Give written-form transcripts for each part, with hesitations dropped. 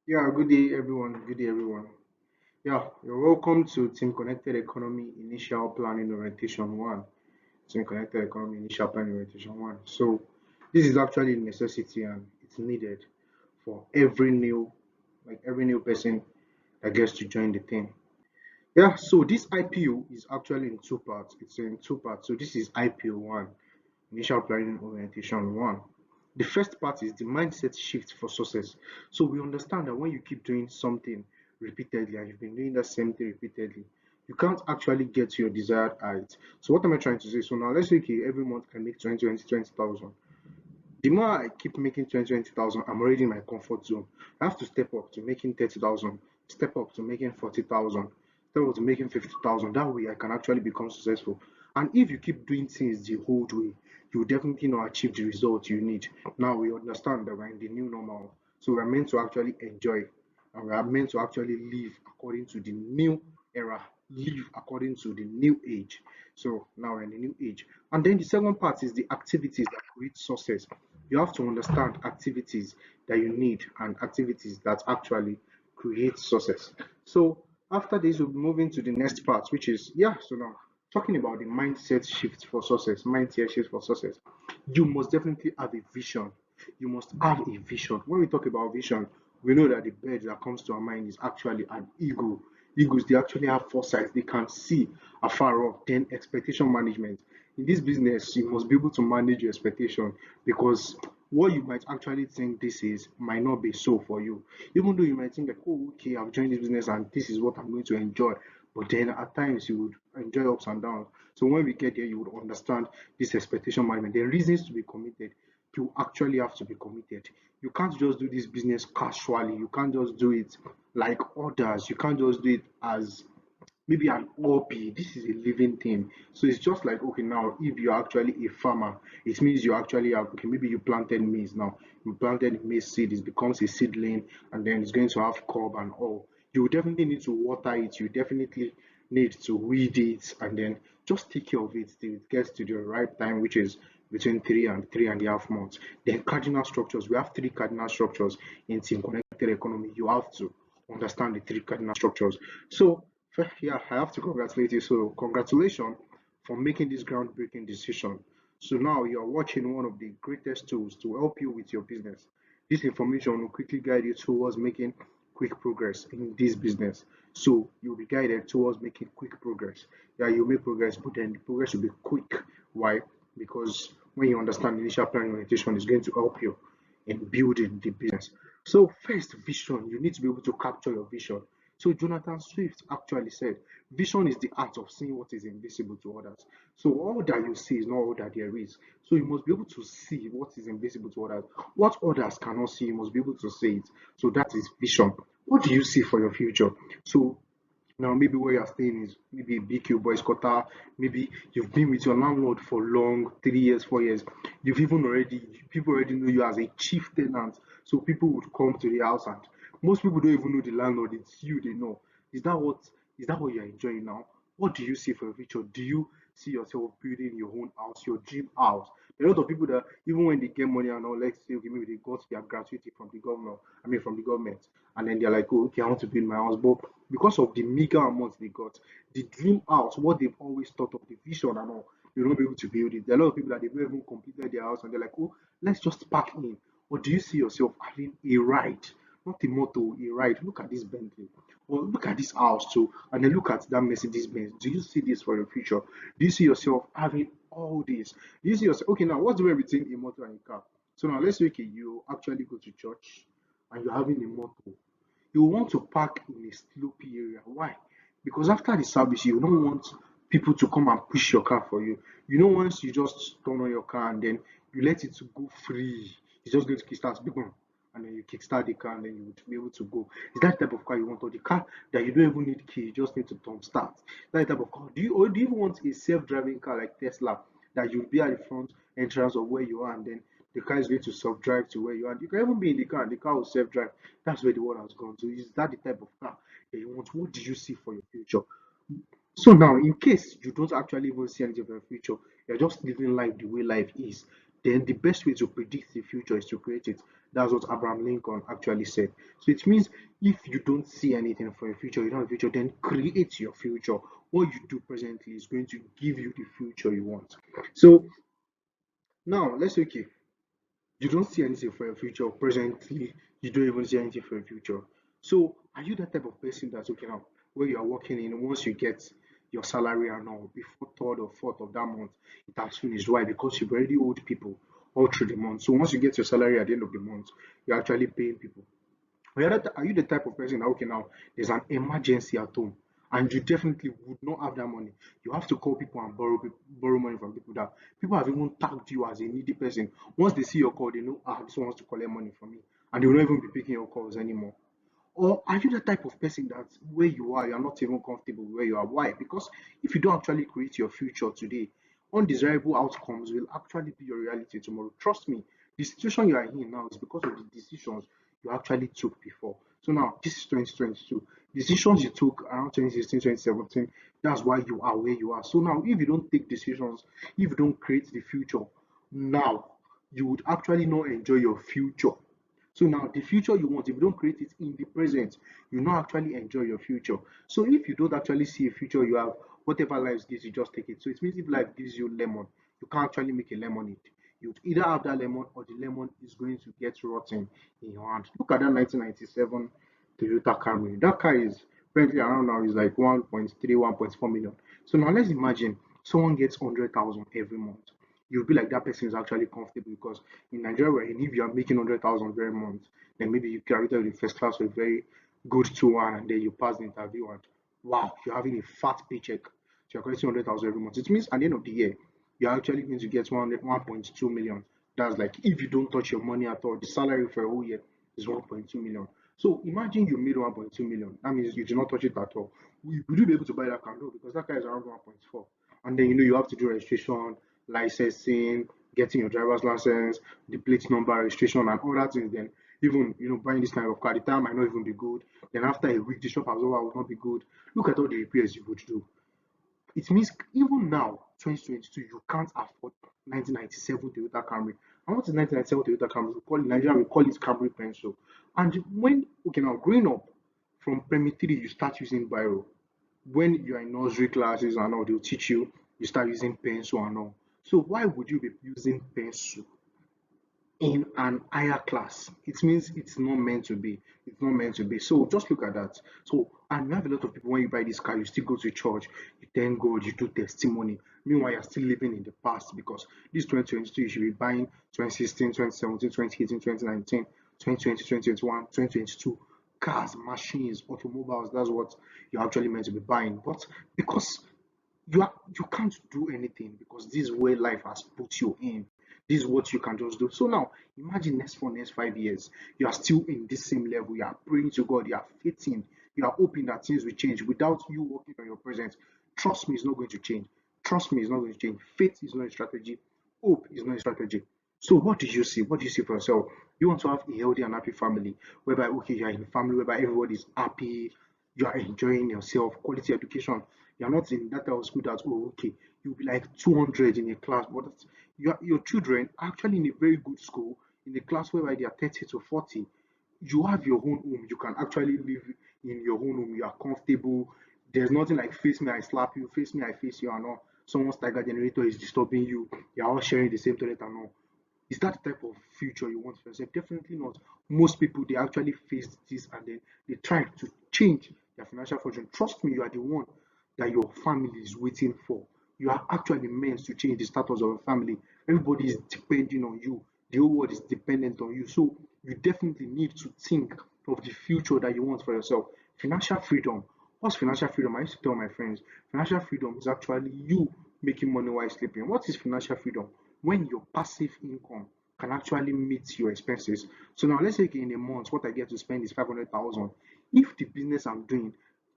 Yeah, good day, everyone. Good day, everyone. Yeah, you're welcome to Team Connected Economy Initial Planning Orientation 1. Team Connected Economy Initial Planning Orientation 1. So, this is actually a necessity and it's needed for every new person that gets to join the team. Yeah, so this IPO is actually in two parts. It's in two parts. So, this is IPO 1, Initial Planning Orientation 1. The first part is the mindset shift for success. So we understand that when you keep doing something repeatedly and you've been doing that same thing repeatedly, you can't actually get to your desired height. So what am I trying to say? So now let's say okay, every month I make 20,000. The more I keep making 20,000, I'm already in my comfort zone. I have to step up to making 30,000, step up to making 40,000, step up to making 50,000. That way I can actually become successful. And if you keep doing things the old way, you will definitely not achieve the result you need. Now we understand that we're in the new normal. So we're meant to actually enjoy and we are meant to actually live according to the new era, live according to the new age. So now we're in the new age. And then the second part is the activities that create success. You have to understand activities that you need and activities that actually create success. So after this, we'll be moving to the next part, which is so now talking about the mindset shift for success, mindset shift for success. You must definitely have a vision. You must have a vision. When we talk about vision, we know that the bird that comes to our mind is actually an eagle. Eagles, they actually have foresight, they can see afar off. Then expectation management. In this business, you must be able to manage your expectation because what you might actually think this is might not be so for you. Even though you might think like, oh, okay, I've joined this business and this is what I'm going to enjoy. But then at times you would enjoy ups and downs. So when we get there, you would understand this expectation management. The reasons to be committed, you actually have to be committed. You can't just do this business casually. You can't just do it like others. You can't just do it as maybe an hobby. This is a living thing. So it's just like okay, now if you're actually a farmer, it means you actually have okay, maybe you planted maize now. You planted maize seed, it becomes a seedling, and then it's going to have cob and all. You definitely need to water it, you definitely need to weed it, and then just take care of it till it gets to the right time, which is between 3 and 3.5 months. Then cardinal structures. We have three cardinal structures in team connected economy. You have to understand the three cardinal structures. So yeah, I have to congratulate you. So, congratulations for making this groundbreaking decision. So, now you're watching one of the greatest tools to help you with your business. This information will quickly guide you towards making quick progress in this business. So, you'll be guided towards making quick progress. Yeah, you'll make progress, but then the progress will be quick. Why? Because when you understand initial planning orientation, is going to help you in building the business. So, first, vision. You need to be able to capture your vision. So Jonathan Swift actually said, vision is the art of seeing what is invisible to others. So all that you see is not all that there is. So you must be able to see what is invisible to others. What others cannot see, you must be able to see it. So that is vision. What do you see for your future? So now, maybe where you're staying is maybe BQ Boys Quarter. Maybe you've been with your landlord for long, 3 years, 4 years. You've even already, people already know you as a chief tenant. So people would come to the house and most people don't even know the landlord. It's you they know. Is that what is that what you're enjoying now? What do you see for your future? Do you see yourself building your own house, your dream house? There are a lot of people that even when they get money and all, let's say okay, maybe they got their gratuity from the government, from the government, and then they're like, oh, okay, I want to build my house. But because of the meager amount they got, the dream house, what they've always thought of, the vision and all, they'll not be able to build it. There are a lot of people that they've not even completed their house and they're like, oh, let's just pack in. Or do you see yourself having a ride? Not a motor, a ride. Look at this Bentley. Or look at this house too. And then look at that Mercedes Benz. Do you see this for your future? Do you see yourself having all this? Do you see yourself okay now what's the way between a motor and a car? So now let's say okay, you actually go to church and you're having a motor, you want to park in a slopey area. Why? Because after the service, you don't want people to come and push your car for you. You know, once you just turn on your car and then you let it to go free, it's just going to kickstart, big one, and then you kickstart the car and then you would be able to go. Is that type of car you want, or the car that you don't even need key, you just need to turn start? That type of car. Do you even want a self-driving car like Tesla that you'll be at the front entrance of where you are and then the car is going to self-drive to where you are. You can even be in the car and the car will self-drive. That's where the world has gone. So is that the type of car that you want? What do you see for your future? So now, in case you don't actually even see anything for your future, you're just living life the way life is. then the best way to predict the future is to create it. That's what Abraham Lincoln actually said. So it means if you don't see anything for your future, you don't have a future, then create your future. What you do presently is going to give you the future you want. So now let's say, okay, you don't see anything for your future presently, you don't even see anything for your future. So are you that type of person that's okay now where you are working in once you get your salary and all before third or fourth of that month it has finished? Why? Because you've already owed people all through the month. So once you get your salary at the end of the month, you're actually paying people. Are you the type of person that okay now there's an emergency at home and you definitely would not have that money? You have to call people and borrow money from people that people have even tagged you as a needy person. Once they see your call, they know this one wants to collect money from me, and they will not even be picking your calls anymore. Or are you the type of person that where you are, you're not even comfortable where you are? Why? Because if you don't actually create your future today, undesirable outcomes will actually be your reality tomorrow. Trust me, the situation you are in now is because of the decisions you actually took before. So now, this is 2022. Decisions you took around 2016, 2017, that's why you are where you are. So now, if you don't take decisions, if you don't create the future now, you would actually not enjoy your future. So now the future you want, if you don't create it in the present, you not actually enjoy your future. So if you don't actually see a future you have, whatever life gives you, just take it. So it means if life gives you lemon, you can't actually make a lemonade. You either have that lemon or the lemon is going to get rotten in your hand. Look at that 1997 Toyota Camry. That car is currently around now is like 1.3, 1.4 million. So now let's imagine someone gets 100,000 every month. You'll be like that person is actually comfortable because in Nigeria, where if you are making 100,000 every month, then maybe you carry out the first class with very good 2-1 and then you pass the interview and wow, you're having a fat paycheck. So you're collecting 100,000 every month. It means at the end of the year, you're actually going to get 1.2 million. That's like if you don't touch your money at all, the salary for a whole year is 1.2 million. So imagine you made 1.2 million. That means you did not touch it at all. Would you be able to buy that car? No, because that car is around 1.4. And then you have to do registration, licensing, getting your driver's license, the plate number, registration, and all that things. Then even buying this kind of car, the tire might not even be good. Then after a week, the shop as well will not be good. Look at all the repairs you would do. It means even now, 2022, you can't afford 1997 Toyota Camry. And what is 1997 Toyota Camry? We call it Nigeria, we call it Camry pencil. And when okay now growing up from primary three, you start using biro. When you're in nursery classes and all, they'll teach you, you start using pencil and all. So why would you be using pencil in an higher class? It means it's not meant to be. It's not meant to be. So just look at that. So and we have a lot of people when you buy this car, you still go to church, you thank God, you do testimony. Meanwhile, you're still living in the past because this 2022 you should be buying 2016, 2017, 2018, 2019, 2020, 2021, 2022 cars, machines, automobiles. That's what you're actually meant to be buying. But because you can't do anything because this is where life has put you in. This is what you can just do. So now imagine next 5 years, you are still in this same level. You are praying to God, you are faithing, you are hoping that things will change without you working on your present. Trust me, it's not going to change. Trust me, it's not going to change. Faith is not a strategy, hope is not a strategy. So what do you see? What do you see for yourself? You want to have a healthy and happy family whereby okay, you are in a family whereby everybody is happy, you are enjoying yourself, quality education. You're not in that type of school that, oh, okay, you'll be like 200 in a class, but your children are actually in a very good school, in a class whereby they are 30 to 40. You have your own home, you can actually live in your own home, you are comfortable. There's nothing like face me, I slap you, face me, I face you, and all. Someone's tiger generator is disturbing you, you're all sharing the same toilet and all. Is that the type of future you want for yourself? Definitely not. Most people they actually face this and then they try to change their financial fortune. Trust me, you are the one that your family is waiting for. You are actually meant to change the status of your family. Everybody is depending on you. The whole world is dependent on you. So you definitely need to think of the future that you want for yourself. Financial freedom. What's financial freedom? I used to tell my friends, financial freedom is actually you making money while sleeping. What is financial freedom? When your passive income can actually meet your expenses. So now let's say in a month, what I get to spend is 500,000. If the business I'm doing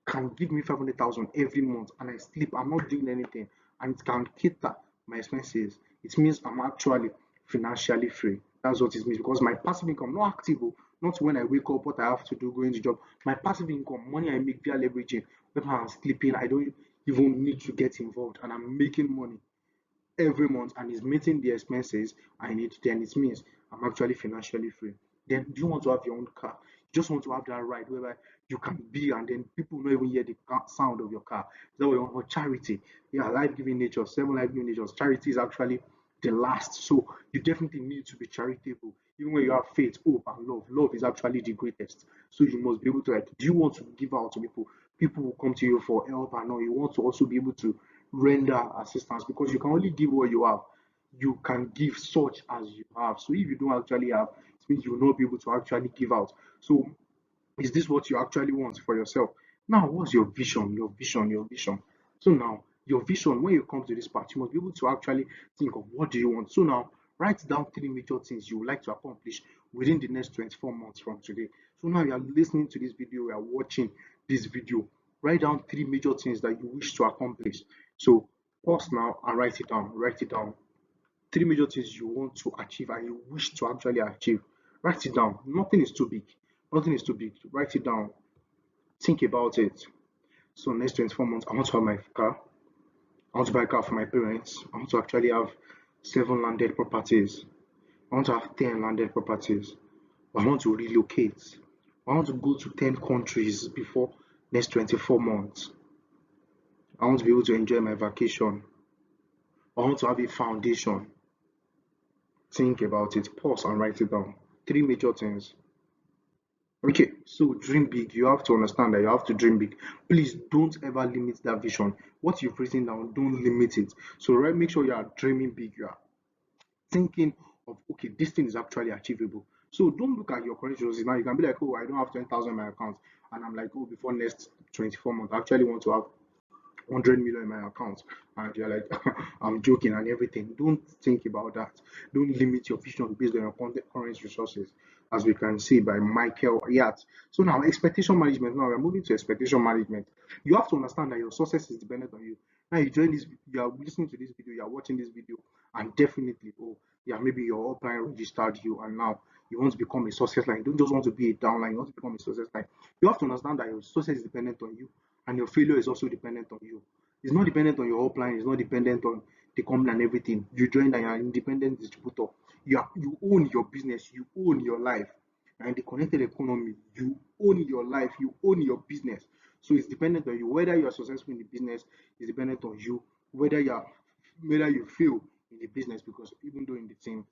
can give me 500,000 every month and I sleep, I'm not doing anything, and it can cater my expenses, it means I'm actually financially free. That's what it means because my passive income, not active, not when I wake up, what I have to do, going to job. My passive income, money I make via leveraging, when I'm sleeping, I don't even need to get involved and I'm making money. every month and is meeting the expenses I need, then it means I'm actually financially free. Then do you want to have your own car? You just want to have that ride whereby you can be and then people not even hear the sound of your car. That way, or charity. Yeah, life giving nature, seven life giving natures. Charity is actually the last. So you definitely need to be charitable. Even when you have faith, hope, and love, love is actually the greatest. So you must be able to like, do you want to give out to people? People will come to you for help and all. You want to also be able to render assistance because you can only give what you have. You can give such as you have. So if you don't actually have, it means you will not be able to actually give out. So is this what you actually want for yourself? Now, what's your vision? Your vision, your vision. So now, your vision, when you come to this part, you must be able to actually think of what do you want. So now, write down three major things you would like to accomplish within the next 24 months from today. So now you are listening to this video, you are watching this video. Write down three major things that you wish to accomplish. So pause now and write it down. Write it down. Three major things you want to achieve and you wish to actually achieve. Write it down. Nothing is too big. Nothing is too big. Write it down. Think about it. So next 24 months, I want to have my car. I want to buy a car for my parents. I want to actually have 7 landed properties. I want to have 10 landed properties. I want to relocate. I want to go to 10 countries before next 24 months. I want to be able to enjoy my vacation. I want to have a foundation. Think about it. Pause and write it down. Three major things. Okay, so dream big. You have to understand that you have to dream big. Please don't ever limit that vision. What you've written down, don't limit it. So, right, make sure you are dreaming big. You are thinking of, okay, this thing is actually achievable. So, don't look at your current resources now. You can be like, oh, I don't have 20,000 in my account, and I'm like, oh, before next 24 months, I actually want to have 100 million in my account, and you're like, I'm joking and everything. Don't think about that. Don't limit your vision based on your current resources, as we can see by Michael Yatt. So now expectation management. Now we're moving to expectation management. You have to understand that your success is dependent on you. Now you join this, you are listening to this video, you are watching this video, and definitely, oh yeah, maybe your upline registered you, and now you want to become a success line. You don't just want to be a downline, you want to become a success line. You have to understand that your success is dependent on you and your failure is also dependent on you. It's not dependent on your upline, it's not dependent on the company and everything. You join and you're an independent distributor. You own your business, you own your life. And the connected economy, you own your life, you own your business. So it's dependent on you. Whether you are successful in the business is dependent on you. Whether you fail in the business, because even though in the team,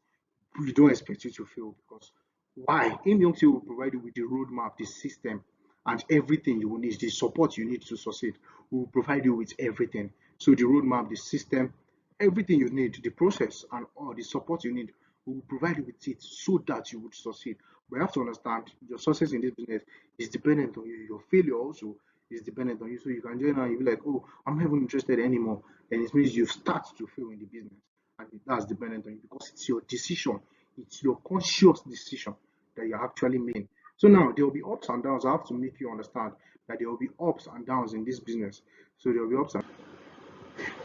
we don't expect you to fail because why? Imyongsi will provide you with the roadmap, the system, and everything you will need, the support you need to succeed. We will provide you with everything. So the roadmap, the system, everything you need, the process, and all the support you need, we will provide you with it so that you would succeed. But you have to understand your success in this business is dependent on you. Your failure also is dependent on you. So you can join and you'll be like, oh, I'm not even interested anymore. Then it means you start to fail in the business. And that's dependent on you because it's your decision, it's your conscious decision that you're actually making. So now there will be ups and downs. I have to make you understand that there will be ups and downs in this business. So there will be ups and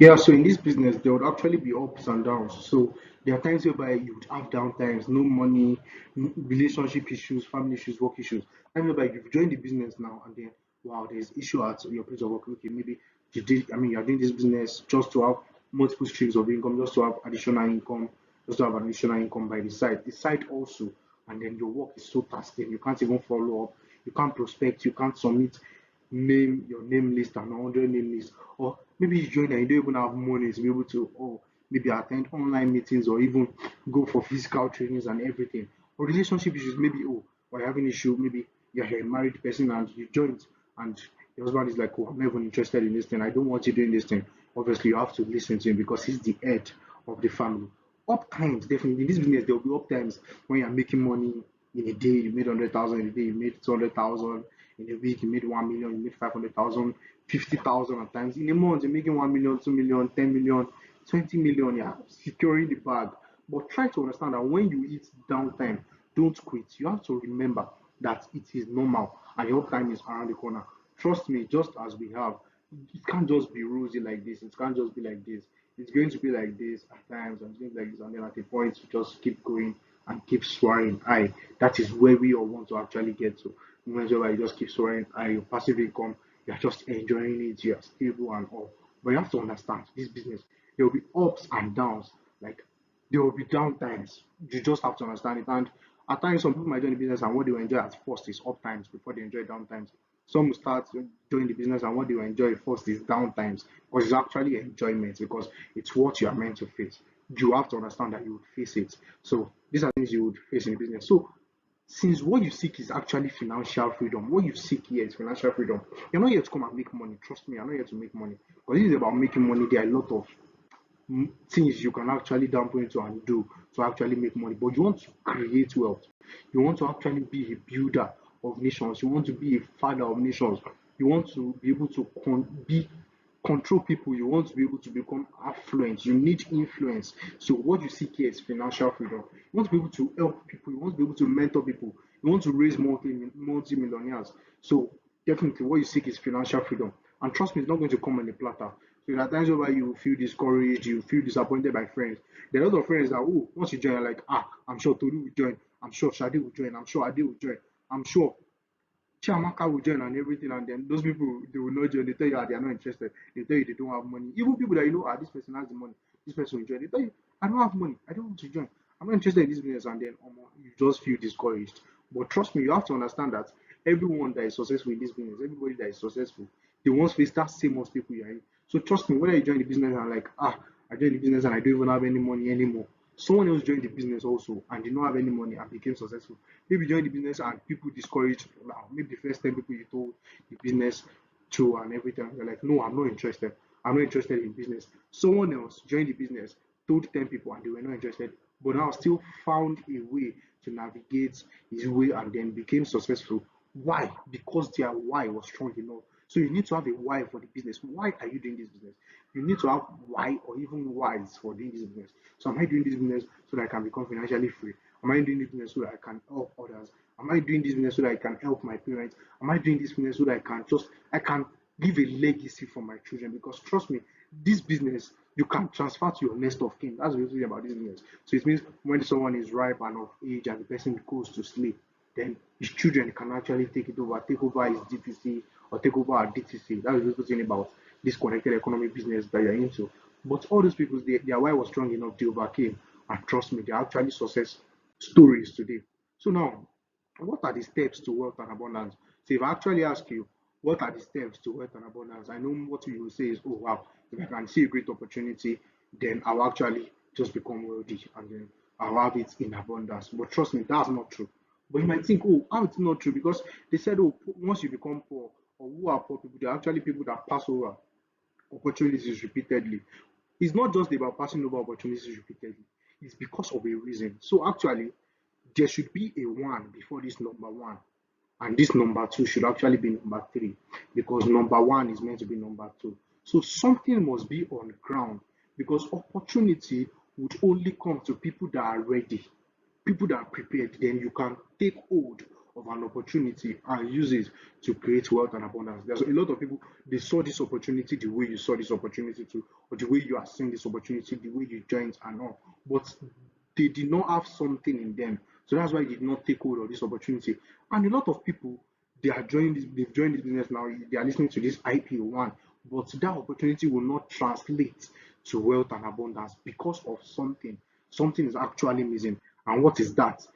yeah, so in this business, there would actually be ups and downs. So there are times whereby you would have down times, no money, relationship issues, family issues, work issues. Times whereby you've joined the business now and then, wow, there's issue at your place of work. Okay, maybe you're doing this business just to have multiple streams of income, just to have additional income, just to have additional income by the side. The side also, and then your work is so tasking, you can't even follow up, you can't prospect, you can't submit name your name list and 100 name list, or maybe you join and you don't even have money to be able to maybe attend online meetings or even go for physical trainings and everything. Or relationship issues, maybe or you're having issue, maybe you're a married person and you joined and your husband is like, oh, I'm not even interested in this thing, I don't want you doing this thing. Obviously you have to listen to him because he's the head of the family. Up times, definitely in this business there will be up times when you're making money. In a day you made 100,000, in a day you made 200,000, in a week you made 1 million, you made 500,000, 50,000 at times. In a month you're making 1 million, 2 million, 10 million, 20 million. Yeah, securing the bag. But try to understand that when you hit downtime, don't quit. You have to remember that it is normal and your time is around the corner. Trust me, just as we have, it can't just be rosy like this. It can't just be like this. It's going to be like this at times, and things like this, and then at a point, you just keep going and keep swearing. That is where we all want to actually get to. Moments where you just keep swearing, your passive income, you're just enjoying it, you're stable and all. But you have to understand this business There will be ups and downs. Like there will be down times. You just have to understand it. And at times, some people might join the business and what they will enjoy at first is up times before they enjoy down times. Some will start doing the business and what they will enjoy first is down times, but it's actually enjoyment because it's what you are meant to face. You have to understand that you would face it. So these are things you would face in the business. So since what you seek is actually financial freedom, what you seek here is financial freedom. You're not here to come and make money. Trust me, you're not here to make money. Because this is about making money. There are a lot of things you can actually dampen into and do to actually make money. But you want to create wealth. You want to actually be a builder of nations. You want to be a father of nations. You want to be able to control people. You want to be able to become affluent. You need influence. So what you seek here is financial freedom. You want to be able to help people. You want to be able to mentor people. You want to raise multi-millionaires. So definitely what you seek is financial freedom. And trust me, it's not going to come on a platter. So there are times where you feel discouraged, you feel disappointed by friends. There are a lot of friends that, oh, once you join, you're like, I'm sure Tolu will join. I'm sure Shadi will join. I'm sure Ade will join. I'm sure Chiamaka will join and everything, and then those people they will not join. They tell you they are not interested. They tell you they don't have money. Even people that you know, this person has the money, this person will join. They tell you, I don't have money, I don't want to join. I'm not interested in this business, and then you just feel discouraged. But trust me, you have to understand that everyone that is successful in this business, everybody that is successful, they once face that same obstacle you are in. So trust me, whether you join the business and like, I joined the business and I don't even have any money anymore. Someone else joined the business also and did not have any money and became successful. Maybe joined the business and people discouraged. Now, maybe the first 10 people you told the business to and everything, you're like, no, I'm not interested. I'm not interested in business. Someone else joined the business, told 10 people and they were not interested, but now still found a way to navigate his way and then became successful. Why? Because their why was strong enough. So you need to have a why for the business. Why are you doing this business? You need to have why or even whys for doing this business. So am I doing this business so that I can become financially free? Am I doing this business so that I can help others? Am I doing this business so that I can help my parents? Am I doing this business so that I can leave a legacy for my children? Because trust me, this business you can transfer to your next of kin. That's the thing about this business. So it means when someone is ripe and of age and the person goes to sleep, then his children can actually take over his DTC or take over our DTC. That's the beautiful thing about this connected economy business that you're into. But all those people, their why was strong enough, they overcame. And trust me, they're actually success stories today. So now, what are the steps to wealth and abundance? So if I actually ask you, what are the steps to wealth and abundance? I know what you will say is, oh wow, if I can see a great opportunity, then I'll actually just become wealthy and then I'll have it in abundance. But trust me, that's not true. But you might think, oh, how it's not true? Because they said, oh, once you become poor, or who are poor people, they're actually people that pass over opportunities repeatedly. It's not just about passing over opportunities repeatedly, it's because of a reason. So actually, there should be a one before this number one, and this number two should actually be number three because number one is meant to be number two. So something must be on ground because opportunity would only come to people that are ready, people that are prepared. Then you can take hold of an opportunity and use it to create wealth and abundance. There's a lot of people, they saw this opportunity the way you saw this opportunity too, or the way you are seeing this opportunity, the way you joined and all, but they did not have something in them. So that's why they did not take hold of this opportunity. And a lot of people, they've joined this business now, they are listening to this IPO one, but that opportunity will not translate to wealth and abundance because of something. Something is actually missing. And what is that?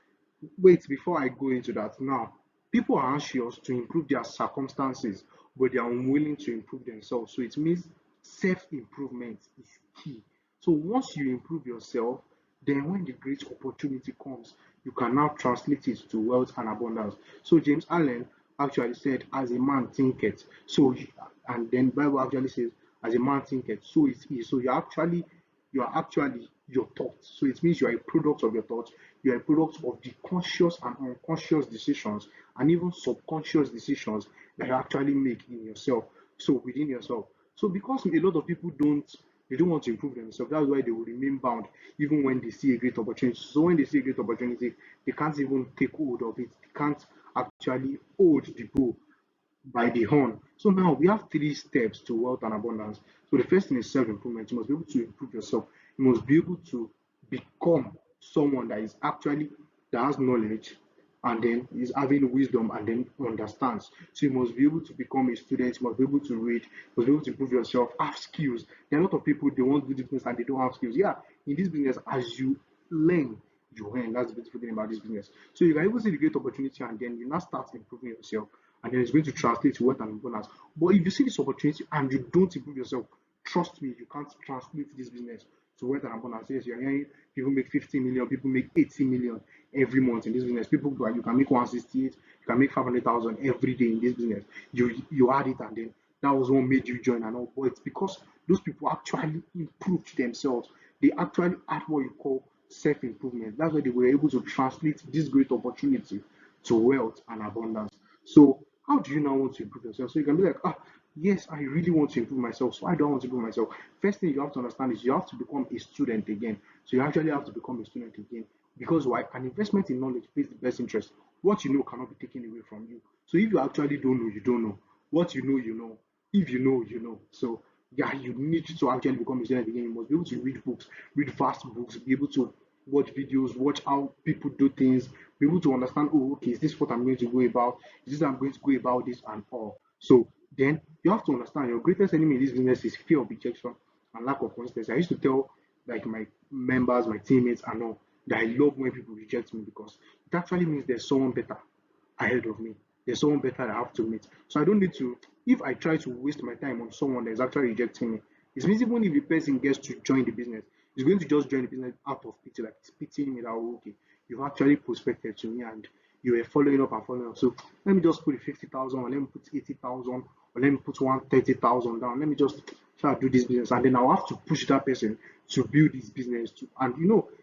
Wait, before I go into that, now, people are anxious to improve their circumstances, but they are unwilling to improve themselves. So it means self improvement is key. So once you improve yourself, then when the great opportunity comes, you can now translate it to wealth and abundance. So James Allen actually said, "As a man thinketh." So, and then Bible actually says, "As a man thinketh, so it is." So you are actually your thoughts. So it means you are a product of your thoughts. You are a product of the conscious and unconscious decisions and even subconscious decisions that you actually make in yourself. So within yourself. So because a lot of people they don't want to improve themselves, that's why they will remain bound even when they see a great opportunity. So when they see a great opportunity, they can't even take hold of it. They can't actually hold the bull by the horn. So now we have three steps to wealth and abundance. So the first thing is self-improvement. You must be able to improve yourself. You must be able to become someone that is actually that has knowledge and then is having wisdom and then understands. So you must be able to become a student, you must be able to read, you must be able to improve yourself, have skills. There are a lot of people they want to do this business and they don't have skills. Yeah, in this business, as you learn, you earn. That's the beautiful thing about this business. So you can even see the great opportunity and then you now start improving yourself. And then it's going to translate to wealth and abundance. But if you see this opportunity and you don't improve yourself, trust me, you can't translate this business to wealth and abundance. Yes, you're hearing people make 50 million, people make 80 million every month in this business. People you can make 168, you can make 500,000 every day in this business. You add it and then that was what made you join and all. But it's because those people actually improved themselves. They actually had what you call self-improvement. That's why they were able to translate this great opportunity to wealth and abundance. So how do you now want to improve yourself? So you can be like, yes, I really want to improve myself. So I don't want to improve myself. First thing you have to understand is you have to become a student again. So you actually have to become a student again. Because why? An investment in knowledge pays the best interest. What you know cannot be taken away from you. So if you actually don't know, you don't know. What you know, you know. If you know, you know. So yeah, you need to actually become a student again. You must be able to read books, read fast books, be able to watch videos, watch how people do things, be able to understand, oh, okay, is this what I'm going to go about? Is this I'm going to go about this and all? So then you have to understand your greatest enemy in this business is fear of rejection and lack of consistency. I used to tell like my members, my teammates, and all that I love when people reject me because it actually means there's someone better ahead of me. There's someone better I have to meet. So I don't need to, if I try to waste my time on someone that's actually rejecting me, it means even if the person gets to join the business, he's going to just join the business out of pity, like it's pitying me that, oh, okay, you've actually prospected to me and you were following up and following up. So let me just put 50,000 or let me put 80,000 or let me put 130,000 down. Let me just try to do this business. And then I'll have to push that person to build this business too. And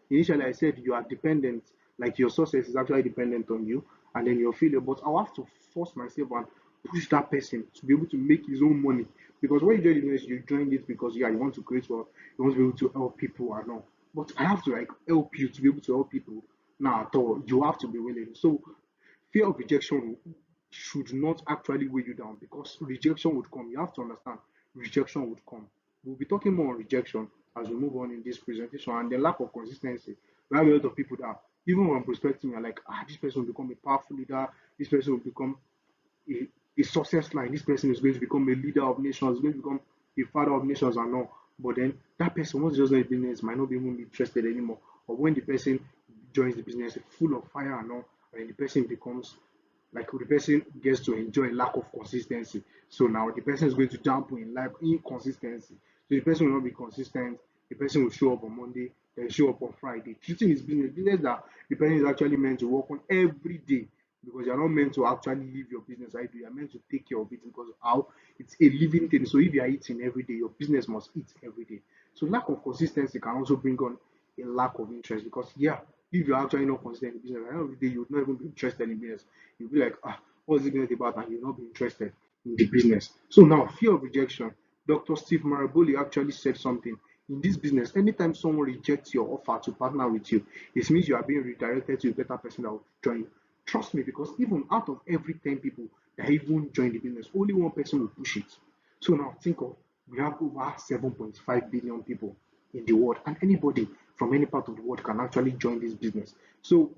initially I said you are dependent, like your success is actually dependent on you and then your failure. But I'll have to force myself and push that person to be able to make his own money. Because when you join the business, you join it because yeah, you want to create wealth, you want to be able to help people and all. But I have to like help you to be able to help people. Now at all, you have to be willing. So fear of rejection should not actually weigh you down because rejection would come. You have to understand rejection would come. We'll be talking more on rejection as we move on in this presentation and the lack of consistency. We have a lot of people that even when prospecting are like, this person will become a powerful leader, this person will become a, a success line. This person is going to become a leader of nations, is going to become a father of nations and all. But then that person, once just joins the business, might not be even interested anymore. Or when the person joins the business full of fire and all, and the person becomes like the person gets to enjoy lack of consistency. So now the person is going to dampen in life inconsistency. So the person will not be consistent. The person will show up on Monday, then show up on Friday. Treating his business that the person is actually meant to work on every day because you're not meant to actually live your business. I do. You're meant to take care of it because of how it's a living thing. So if you are eating every day, your business must eat every day. So lack of consistency can also bring on a lack of interest because yeah, if you're actually not consistent in business, at the end of the day, you would not even be interested in business. You'll be like, what's it business about? And you'll not be interested in the business. So now, fear of rejection. Dr. Steve Maraboli actually said something. In this business, anytime someone rejects your offer to partner with you, it means you are being redirected to a better person that will join you. Trust me, because even out of every 10 people that even join the business, only one person will push it. So now think of we have over 7.5 billion people in the world, and anybody from any part of the world can actually join this business. So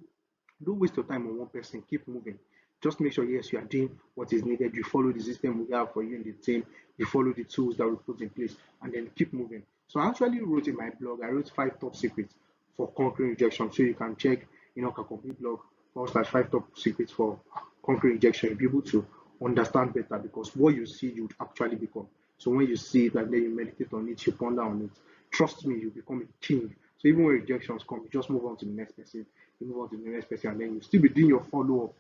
don't waste your time on one person. Keep moving. Just make sure, yes, you are doing what is needed. You follow the system we have for you in the team. You follow the tools that we put in place, and then keep moving. So I actually wrote in my blog, I wrote 5 top secrets for conquering rejection. So you can check, Akanbi blog /5 top secrets for conquering rejection. You'll be able to understand better because what you see, you would actually become. So when you see it and then you meditate on it, you ponder on it, trust me, you become a king. So even when rejections come, you just move on to the next person, you move on to the next person, and then you still be doing your follow up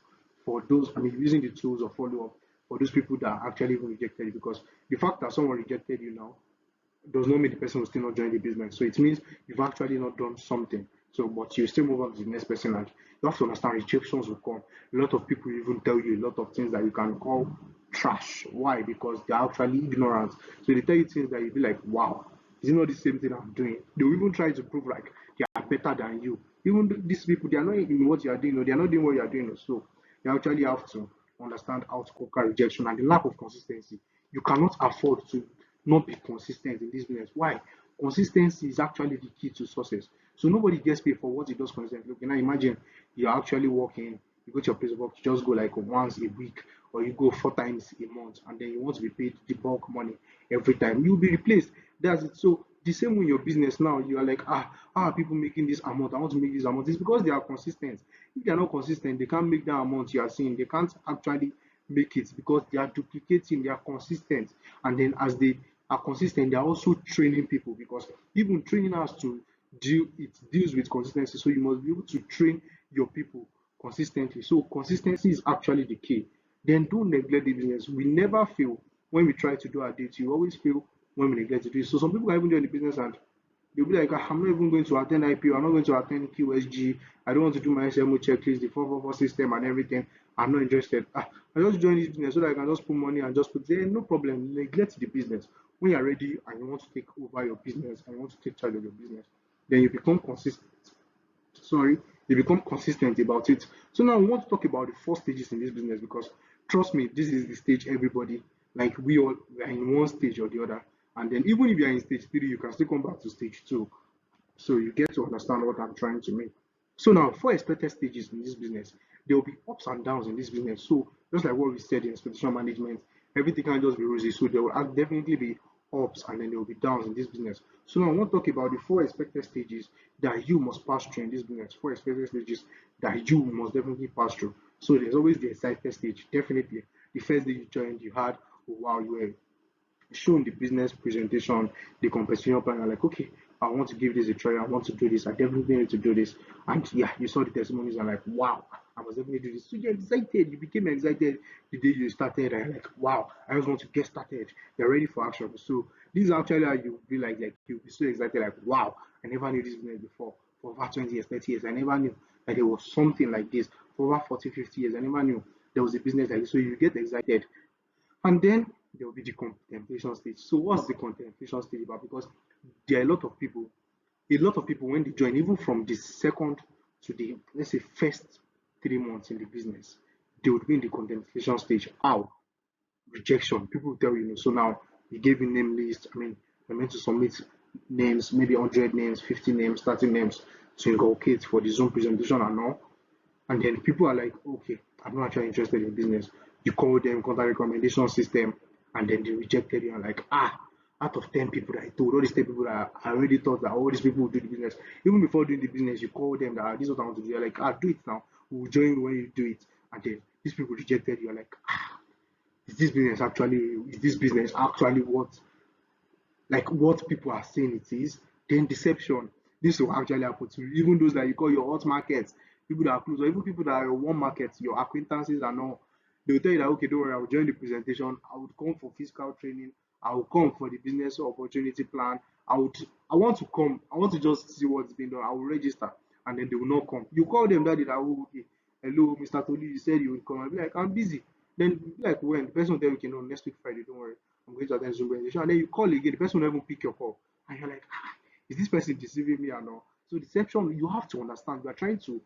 for those, I mean, using the tools of follow up for those people that actually even rejected you. Because the fact that someone rejected you now does not mean the person will still not join the business. So it means you've actually not done something. So, but you still move on to the next person, and you have to understand rejections will come. A lot of people even tell you a lot of things that you can call trash. Why? Because they're actually ignorant. So they tell you things that you be like, wow, is it not the same thing I'm doing? They will even try to prove like they are better than you. Even these people, they are not in what you are doing, or they are not doing what you are doing. So you actually have to understand how to conquer rejection and the lack of consistency. You cannot afford to not be consistent in this business. Why? Consistency is actually the key to success. So nobody gets paid for what he does consistently. Okay, now imagine you're actually working, You go to your place of work, you just go like once a week, or you go 4 times a month, and then you want to be paid the bulk money every time, you'll be replaced. That's it. So the same way in your business now, you are like, how are people making this amount? I want to make this amount. It's because they are consistent. If they are not consistent, they can't make that amount you are seeing. They can't actually make it because they are duplicating, they are consistent. And then as they are consistent, they are also training people, because even training has to it deals with consistency. So you must be able to train your people consistently. So consistency is actually the key. Then don't neglect the business. We never fail when we try to do our duty. You always fail when we neglect to do it. So some people are even doing the business and they'll be like, I'm not even going to attend IPO, I'm not going to attend QSG, I don't want to do my SMO checklist, the 444 system and everything. I'm not interested. I just join this business so that I can just put money and just put there. No problem. Neglect the business. When you're ready and you want to take over your business and you want to take charge of your business, then you become consistent. Sorry, you become consistent about it. So now we want to talk about the four stages in this business, because trust me, this is the stage everybody, like we all, we are in one stage or the other. And then even if you are in stage three, you can still come back to stage two. So you get to understand what I'm trying to make. So now, four expected stages in this business. There will be ups and downs in this business. So just like what we said in expectation management, everything can't just be rosy. So there will definitely be ups and then there will be downs in this business. So now I want to talk about the four expected stages that you must pass through in this business. Four expected stages that you must definitely pass through. So there's always the excited stage. Definitely, the first day you joined, you had, oh, wow, you were shown the business presentation, the compensation plan, you're like, okay, I want to give this a try, I want to do this, I definitely need to do this. And yeah, you saw the testimonies and like, wow, I must definitely do this. So you're excited, you became excited the day you started, and like, wow, I just want to get started. You're ready for action. So this is actually how you be like you'll be so excited, like, wow, I never knew this business before. For over 20 years, 30 years, I never knew that there was something like this. For over 40, 50 years, I never knew there was a business like this. So you get excited, and then there will be the contemplation stage. So what's the contemplation stage about? Because there are a lot of people when they join, even from the second to the, let's say, first 3 months in the business, they would be in the contemplation stage. How? Rejection. People will tell you, so now you gave me name list. I mean, I meant to submit names, maybe 100 names, 50 names, 30 names to inculcate for the Zoom presentation and all. And then people are like, okay, I'm not actually interested in business. You call them, contact recommendation system, and then they rejected you. And like, out of 10 people that I told, all these 10 people that I already thought that all these people would do the business. Even before doing the business, you call them that, this is what I want to do. You're like, do it now. We'll join you when you do it. And then these people rejected you. You're like, is this business actually what people are saying it is? Then deception. This will actually happen to you. Even those that you call your hot markets, people that are close, or even people that are your warm markets, your acquaintances and all, they will tell you that, okay, don't worry, I will join the presentation, I would come for fiscal training, I will come for the business opportunity plan, I want to come, I want to just see what's being done, I will register, and then they will not come. You call them that day that, oh, okay, hello, Mr. Tolu, you said you would come. I'll be like, I'm busy. Then be like, when the person will tell you, okay, no, next week Friday, don't worry, I'm going to attend Zoom presentation. And then you call again, the person will not even pick your call. And you're like, is this person deceiving me or not? So deception, you have to understand. You are trying to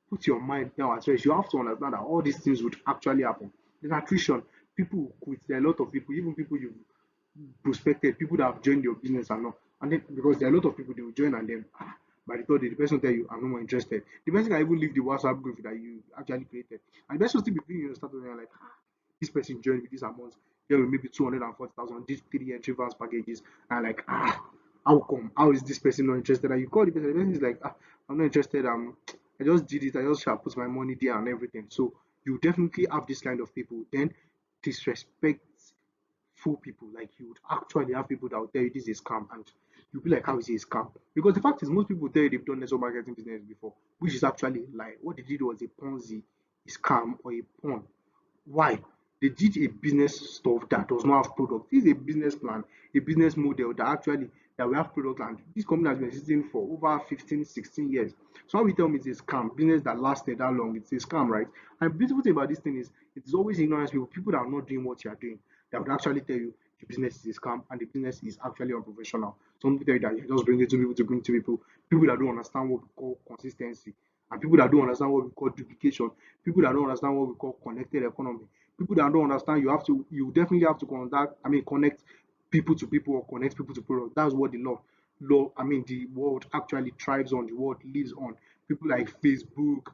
put your mind down at rest. You have to understand that all these things would actually happen. Then attrition, people will quit. There are a lot of people, even people you've prospected, people that have joined your business and all. And then because there are a lot of people they will join and then by the third day, the person will tell you, I'm no more interested. The person can even leave the WhatsApp group that you actually created. And the person will still be paying you start and like, this person joined with this amount, there will maybe 240,000, these 3 entry vans packages, and like, how come? How is this person not interested? And you call the person is like, I'm not interested. I just did it, I just shall put my money there and everything. So you definitely have this kind of people. Then disrespect fool people. Like you would actually have people that will tell you this is a scam, and you'll be like, how is it a scam? Because the fact is, most people tell you they've done network marketing business before, which is actually a lie. What they did was a Ponzi, a scam, or a pawn. Why? They did a business stuff that does not have product. This is a business plan, a business model that we have product, and this company has been existing for over 15, 16 years. So how we tell me it's a scam, business that lasted that long, it's a scam, right? And the beautiful thing about this thing is it is always ignorance people that are not doing what you are doing that would actually tell you the business is a scam and the business is actually unprofessional. Some people tell you that you're just bringing two people to bring two people, people that don't understand what we call consistency, and people that don't understand what we call duplication, people that don't understand what we call connected economy, people that don't understand you definitely have to connect people to people or connect people to product. That's what the the world actually thrives on, the world lives on. People like Facebook,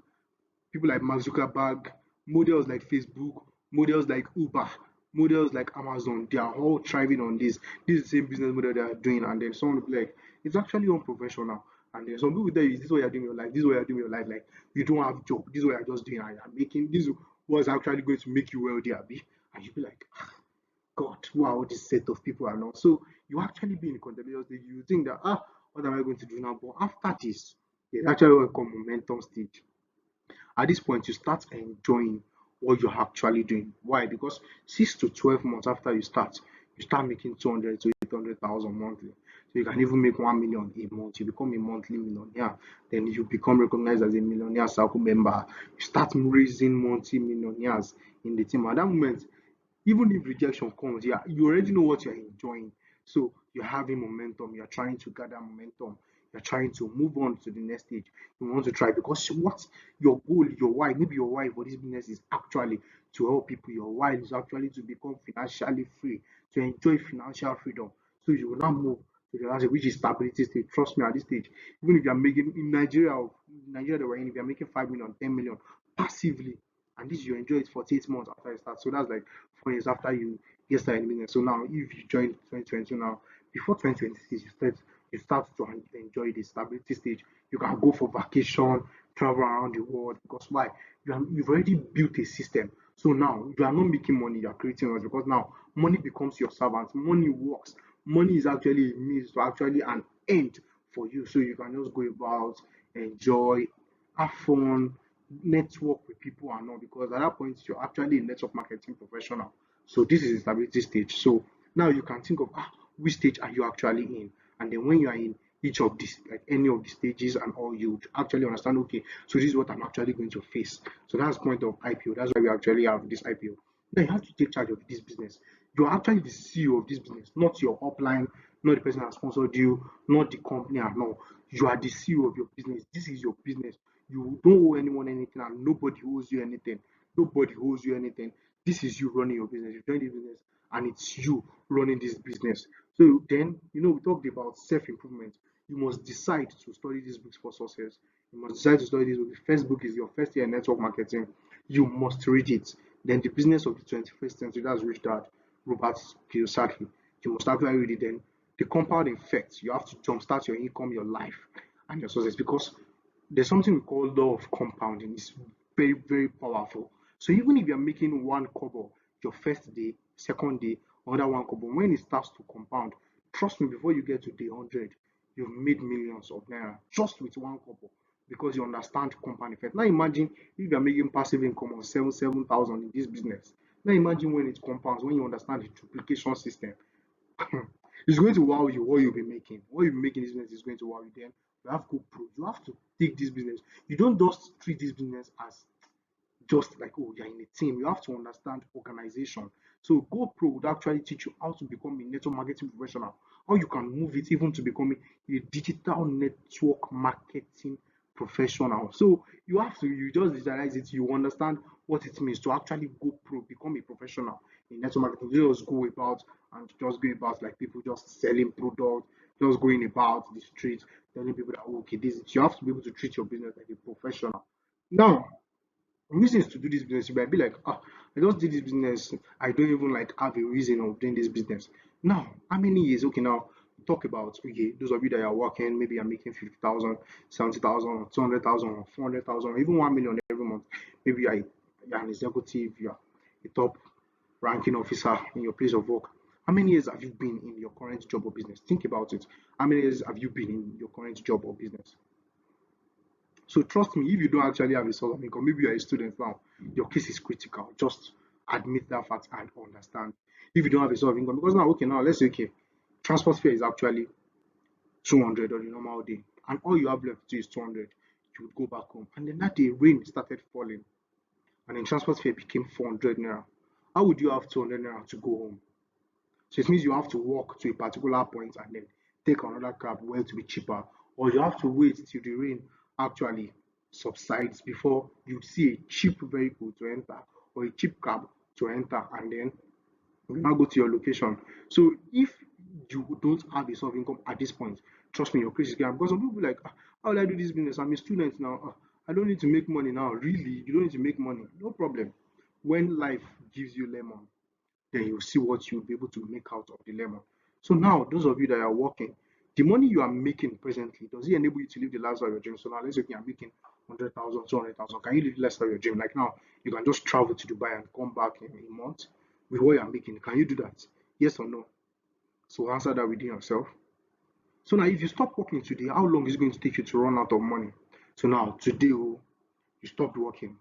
people like Mark Zuckerberg, models like Facebook, models like Uber, models like Amazon, they are all thriving on this. This is the same business model they are doing, and then someone will be like, it's actually unprofessional. And then some people tell you, is this what you're doing in your life? This is what you're doing in your life. Like you don't have job. This is what you're just doing, and you're making this was actually going to make you wealthy, Abi. And you'll be like, God, wow, this set of people are now. So you actually be in the contemplation stage. You think that what am I going to do now? But after this, there's actually what we call momentum stage. At this point, you start enjoying what you're actually doing. Why? Because 6 to 12 months after you start making 200 to 800,000 monthly. So you can even make 1 million a month. You become a monthly millionaire. Then you become recognized as a millionaire circle member. You start raising multi millionaires in the team. At that moment, even if rejection comes, yeah, you already know what you're enjoying. So you're having momentum, you're trying to gather momentum, you're trying to move on to the next stage. You want to try because what your goal, your why, maybe your why for this business is actually to help people. Your why is actually to become financially free, to enjoy financial freedom. So you will now move to the last stage, which is stability stage. Trust me, at this stage, even if you're making in Nigeria that we're in, if you're making 5 million, 10 million passively, and this you enjoy it for 8 months after you start. So that's like 4 years after you get started in business. So now if you join 2022 now, before 2026 you start to enjoy the stability stage. You can go for vacation, travel around the world because why? You've already built a system. So now you are not making money, you are creating wealth because now money becomes your servant, money works, money is actually a means to actually an end for you. So you can just go about, enjoy, have fun, network with people and all because at that point you're actually a network marketing professional. So this is the stability stage. So now you can think of which stage are you actually in, and then when you are in each of these, like any of the stages and all, you actually understand. Okay, so this is what I'm actually going to face. So that's the point of IPO. That's why we actually have this IPO. Now you have to take charge of this business. You're actually the CEO of this business, not your upline, not the person that sponsored you, not the company and all. You are the CEO of your business. This is your business. You don't owe anyone anything, and nobody owes you anything. Nobody owes you anything. This is you running your business. You join the business, and it's you running this business. So then, we talked about self-improvement. You must decide to study these books for success. You must decide to study this book. The first book is your first year in network marketing. You must read it. Then the business of the 21st century, that's Rich Dad, Robert Kiyosaki. You must actually read it. Then the compound effect. You have to jumpstart your income, your life, and your success because there's something we call law of compounding. It's very, very powerful. So even if you're making one kobo your first day, second day, another one kobo, when it starts to compound, trust me, before you get to day 100, you've made millions of naira just with one kobo because you understand compound effect. Now imagine if you're making passive income of 7,000 in this business. Now imagine when it compounds, when you understand the duplication system. It's going to wow you what you'll be making. What you'll be making this business is going to wow you. Then you have to prove. You have to take this business. You don't just treat this business as just like, oh, you're in a team. You have to understand organization. So GoPro would actually teach you how to become a network marketing professional, how you can move it even to becoming a digital network marketing professional. So you just visualize it, you understand what it means to actually go pro, become a professional in network marketing. You just go about and just go about like people just selling product, just going about the street, telling people that okay, this you have to be able to treat your business like a professional. Now, reasons to do this business, you might be like, I just did this business. I don't even like have a reason of doing this business. Now, how many years? Okay, now talk about okay, those of you that are working, maybe you're making 50,000, 70,000, or 200,000, or 400,000, or even 1 million every month. Maybe you're an executive, you're a top ranking officer in your place of work. How many years have you been in your current job or business? Think about it. How many years have you been in your current job or business? So trust me, if you don't actually have a source of income, maybe you're a student now, your case is critical. Just admit that fact and understand. If you don't have a source of income, because now, okay, now let's say, okay, transport fare is actually 200 on a normal day, and all you have left to is 200, you would go back home. And then that day, rain started falling, and then transport fare became 400 naira. How would you have 200 naira to go home? So it means you have to walk to a particular point and then take another cab where to be cheaper, or you have to wait till the rain actually subsides before you see a cheap vehicle to enter or a cheap cab to enter, and then you now go to your location. So if you don't have a source of income at this point, trust me, your case is going because some people be like, how will I do this business? I'm a student now. I don't need to make money now. Really, you don't need to make money. No problem. When life gives you lemon, then you see what you'll be able to make out of the lemon. So now, those of you that are working, the money you are making presently, does it enable you to live the lifestyle of your dream? So now, let's say you are making 100,000, 200,000. Can you live the lifestyle of your dream? Like now, you can just travel to Dubai and come back in a month with what you are making. Can you do that? Yes or no? So answer that within yourself. So now, if you stop working today, how long is it going to take you to run out of money? So now, today, oh, you stopped working.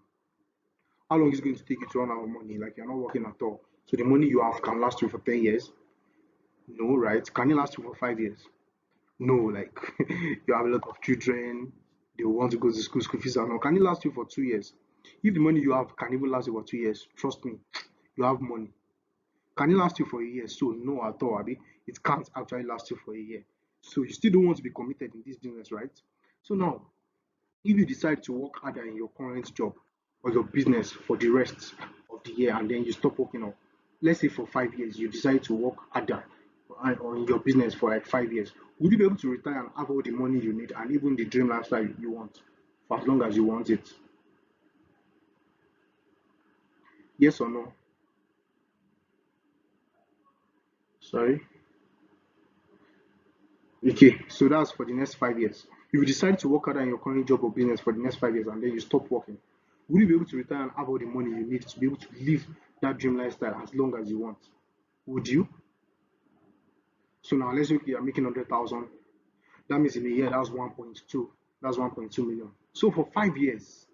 How long is it going to take you to run out of money? Like you're not working at all. So the money you have can last you for 10 years. No, right? Can it last you for 5 years? No, like you have a lot of children, they want to go to school fees and all. Can it last you for 2 years? If the money you have can even last you for 2 years, trust me, you have money. Can it last you for a year? So no at all, Abby. It can't actually last you for a year. So you still don't want to be committed in this business, right? So now, if you decide to work harder in your current job or your business for the rest of the year and then you stop working on, let's say for 5 years, you decide to work harder on your business for like 5 years, would you be able to retire and have all the money you need and even the dream lifestyle you want for as long as you want it? Yes or no? Sorry. Okay, so that's for the next 5 years. If you decide to work harder in your current job or business for the next 5 years and then you stop working, will you be able to retire and have all the money you need to be able to live that dream lifestyle as long as you want? Would you? So now let's say you're making 100,000. That means in a year that's 1.2. That's 1.2 million. So for 5 years,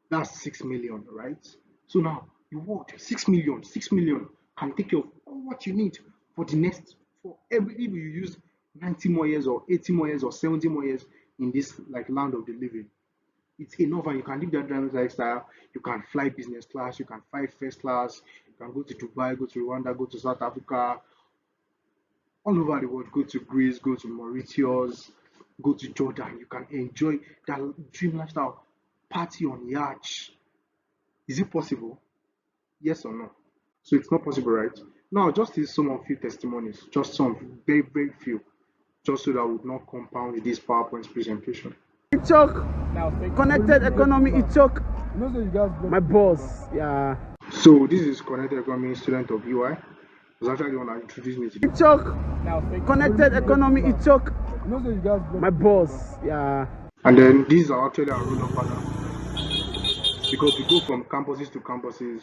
that's 6 million, right? So now you worked 6 million. 6 million can take care of all what you need for the next for every if you use 90 more years or 80 more years or 70 more years in this like land of the living. It's enough and you can live that driver's lifestyle. You can fly business class, you can fly first class, you can go to Dubai, go to Rwanda, go to South Africa, all over the world. Go to Greece, go to Mauritius, go to Jordan. You can enjoy that dream lifestyle. Party on yachts. Is it possible? Yes or no? So it's not possible, right? Now, just is some of few testimonies, just some very, very few, just so that we would not compound this PowerPoint presentation. Enoch, connected economy, Enoch, my boss, yeah. So this is connected economy student of UI. Was actually the one that introduced me to this. Enoch, connected economy, Enoch, my boss, yeah. And then these are actually our roll-up pattern because we go from campuses to campuses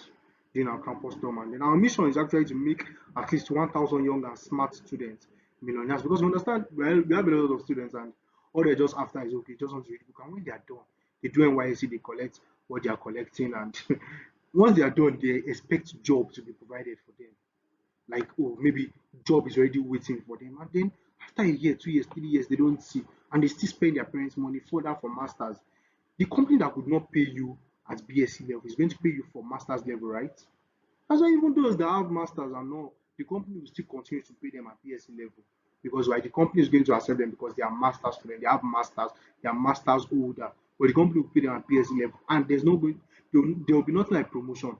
doing our campus tour. And then our mission is actually to make at least 1,000 young and smart students millionaires because we understand well we have a lot of students and all they're just after is okay, just want to read book. And when they are done, they do NYSC, they collect what they are collecting, and once they are done, they expect job to be provided for them. Like, oh, maybe job is already waiting for them. And then after a year, 2 years, 3 years, they don't see. And they still spend their parents' money further for masters. The company that could not pay you at BSc level is going to pay you for master's level, right? That's why even those that have masters and all, the company will still continue to pay them at BSc level. Because why the company is going to accept them because they are masters students, they have masters, they are masters holder. But the company will pay them at BSc level. And there's no going there will be nothing like promotion.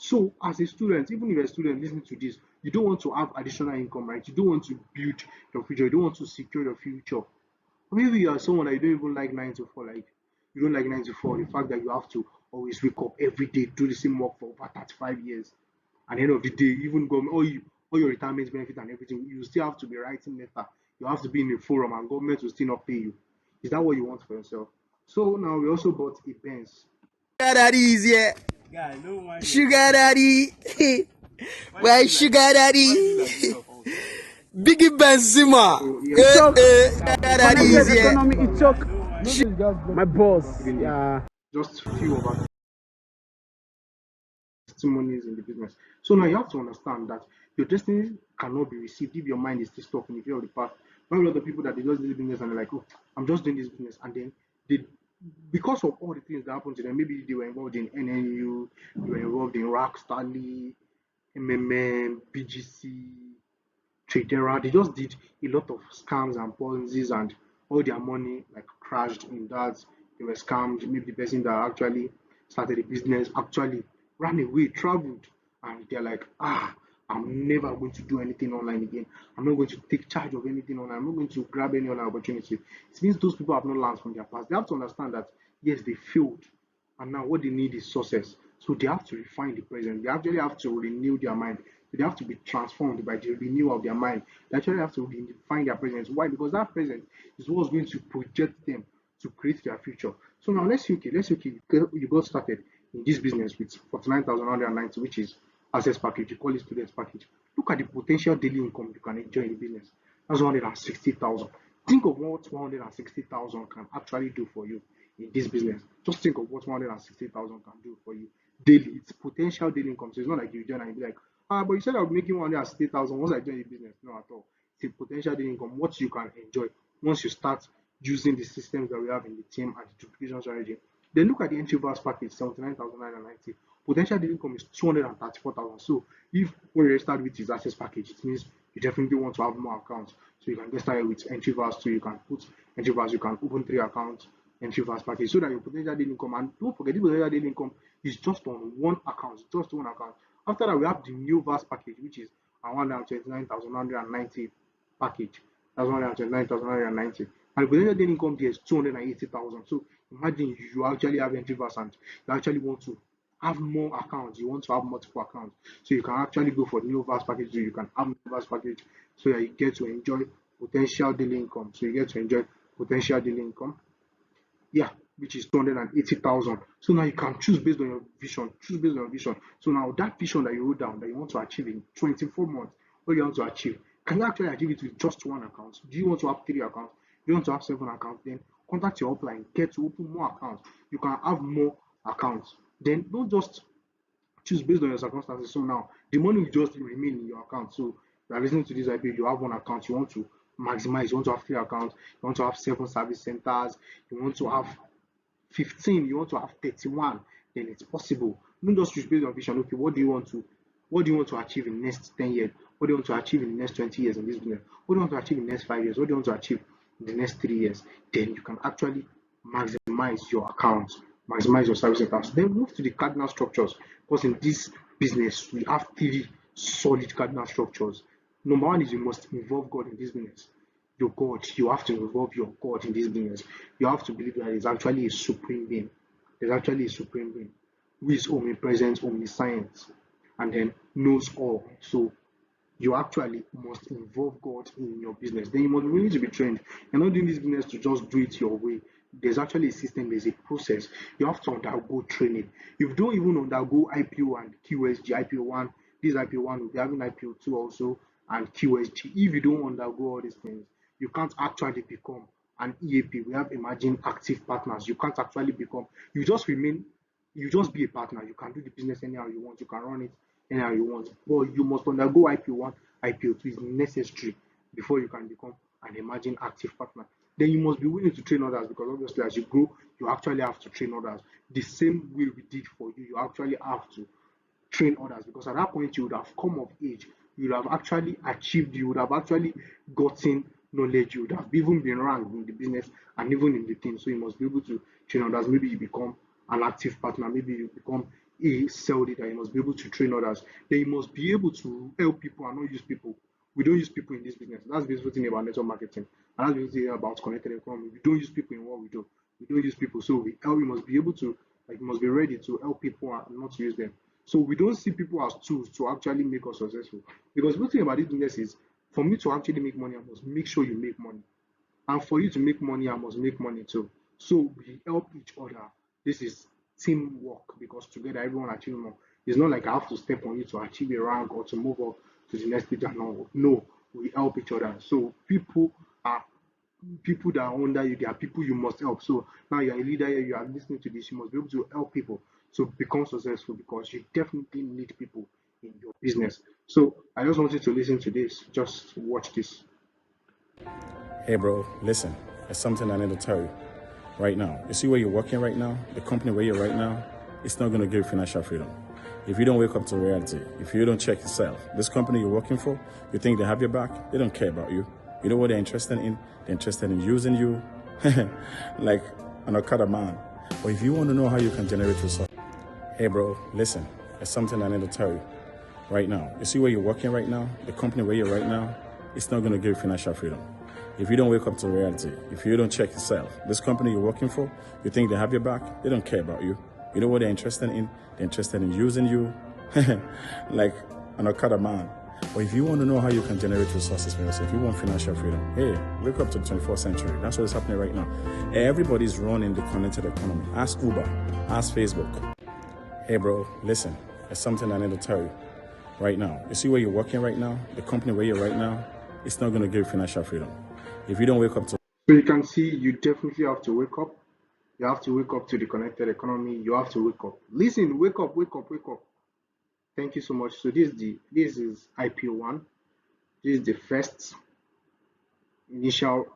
So, as a student, even if you're a student listening to this, you don't want to have additional income, right? You don't want to build your future, you don't want to secure your future. Or maybe you are someone that you don't even like 9 to 4, like you don't like 9 to 4, the fact that you have to always wake up every day, do the same work for over 35 years. At the end of the day, even government, all your retirement benefit and everything, you still have to be writing letter. You have to be in a forum and government will still not pay you. Is that what you want for yourself? So now we also bought a Benz. Sugar daddies, yeah. Sugar daddy, why sugar daddy? Biggie Benzema, So yeah, sugar daddies, yeah. Economy, Enoch, my boss, yeah. just few of our testimonies in the business. So now you have to understand that your destiny cannot be received if your mind is still stuck in the fear of the past. I have a lot of people that they just do this business and they're like, oh, I'm just doing this business, and then they, because of all the things that happened to them, maybe they were involved in NNU, they were involved in Rockstally, MMM, BGC, Tradera. They just did a lot of scams and Ponzi's, and all their money like crashed in that. They were scammed. Maybe the person that actually started the business actually ran away, traveled, and they're like, I'm never going to do anything online again. I'm not going to take charge of anything online. I'm not going to grab any online opportunity. It means those people have not learned from their past. They have to understand that Yes, they failed. And now what they need is success. So they have to refine the present. They actually have to renew their mind. They have to be transformed by the renewal of their mind. They actually have to redefine their present. Why? Because that present is what's going to project them to create their future. So now let's say you got started in this business with 49,190, which is access package. You call it student package. Look at the potential daily income you can enjoy in the business. That's 160,000. Think of what 160,000 can actually do for you in this business. Just think of what 160,000 can do for you daily. It's potential daily income. So it's not like you join and you be like, but you said I was making 160,000 once I join the business. No, at all. It's a potential daily income. What you can enjoy once you start using the systems that we have in the team and the duplication strategy. Then look at the entry verse package, 79,990. Potential daily income is 234,000. So if when you start with this access package, it means you definitely want to have more accounts. So you can get started with entry verse 2. You can put entry verse, you can open 3 accounts, entry verse package, so that your potential daily income, and don't forget the potential daily income is just on one account, just one account. After that, we have the new verse package, which is 129,190 package. That's 129,190. And the potential daily income there is 280,000. So imagine you actually have entry verse and you actually want to have more accounts, you want to have multiple accounts. So you can actually go for the new verse package, so you can have new verse package so that you get to enjoy potential daily income. So you get to enjoy potential daily income. Yeah, which is 280,000. So now you can choose based on your vision. Choose based on your vision. So now that vision that you wrote down that you want to achieve in 24 months, what you want to achieve, can you actually achieve it with just one account? Do you want to have 3 accounts? Do you want to have 7 accounts? Then contact your upline, get to open more accounts. You can have more accounts. Then don't just choose based on your circumstances. So now the money will just remain in your account. So you are listening to this IP, you have one account, you want to maximize, you want to have 3 accounts, you want to have 7 service centers, you want to have 15, you want to have 31, then it's possible. Don't just choose based on vision. Okay, what do you want to achieve in the next 10 years? What do you want to achieve in the next 20 years in this business? What do you want to achieve in the next 5 years? What do you want to achieve in the next 3 years? Then you can actually maximize your accounts, maximize your service accounts. Then move to the cardinal structures, because in this business we have 3 solid cardinal structures. Number 1 is you must involve God in this business. Your God, you have to involve your God in this business. You have to believe that there's actually a supreme being. There's actually a supreme being who is omnipresent, omniscient, and then knows all. So you actually must involve God in your business. Then you must be willing to be trained. You're not doing this business to just do it your way. There's actually a system, there's a process. You have to undergo training. If you don't even undergo IPO and QSG, IPO1, this IPO1 will be having IPO2 also, and QSG. If you don't undergo all these things, you can't actually become an EAP. We have emerging active partners. You can't actually become, you just be a partner. You can do the business anyhow you want, you can run it anyhow you want, but you must undergo IPO1, IPO2 is necessary before you can become an emerging active partner. Then you must be willing to train others, because obviously as you grow, you actually have to train others. The same way we did for you, you actually have to train others, because at that point you would have come of age, you would have actually achieved, you would have actually gotten knowledge, you would have even been ranked in the business and even in the team. So you must be able to train others. Maybe you become an active partner, maybe you become a cell leader, you must be able to train others. Then you must be able to help people and not use people. We don't use people in this business. That's the beautiful thing about network marketing, and that's the beautiful thing about connected economy. We don't use people in what we do. We don't use people, so we help. We must be able to, like, we must be ready to help people and not to use them. So we don't see people as tools to actually make us successful. Because the thing about this business is, for me to actually make money, I must make sure you make money. And for you to make money, I must make money too. So we help each other. This is teamwork, because together everyone achieves more. It's not like I have to step on you to achieve a rank or to move up to the next stage. No, we help each other. So are people that are under you, they are people you must help. So now you're a leader here, you are listening to this, you must be able to help people to become successful, because you definitely need people in your business. So I just want you to listen to this. Just watch this. Hey bro, listen, there's something I need to tell you right now. You see where you're working right now, the company where you're right now, it's not going to give you financial freedom. If you don't wake up to reality, if you don't check yourself, this company you're working for, you think they have your back, they don't care about you. You know what they're interested in? They're interested in using you like an Okada man. But if you want to know how you can generate results, hey bro, listen, there's something I need to tell you right now. You see where you're working right now, the company where you're right now, it's not going to give you financial freedom. If you don't wake up to reality, if you don't check yourself, this company you're working for, you think they have your back? They don't care about you. You know what they're interested in? They're interested in using you like an Okada man. But if you want to know how you can generate resources for yourself, if you want financial freedom, hey, wake up to the 24th century. That's what is happening right now. Everybody's running the connected economy. Ask Uber, ask Facebook. Hey, bro, listen, there's something I need to tell you right now. You see where you're working right now, the company where you're right now, it's not going to give you financial freedom. If you don't wake up to... So you can see you definitely have to wake up. You have to wake up to the connected economy. You have to wake up. Listen, wake up, wake up, wake up. Thank you so much. So this is IPO 1. This is the first initial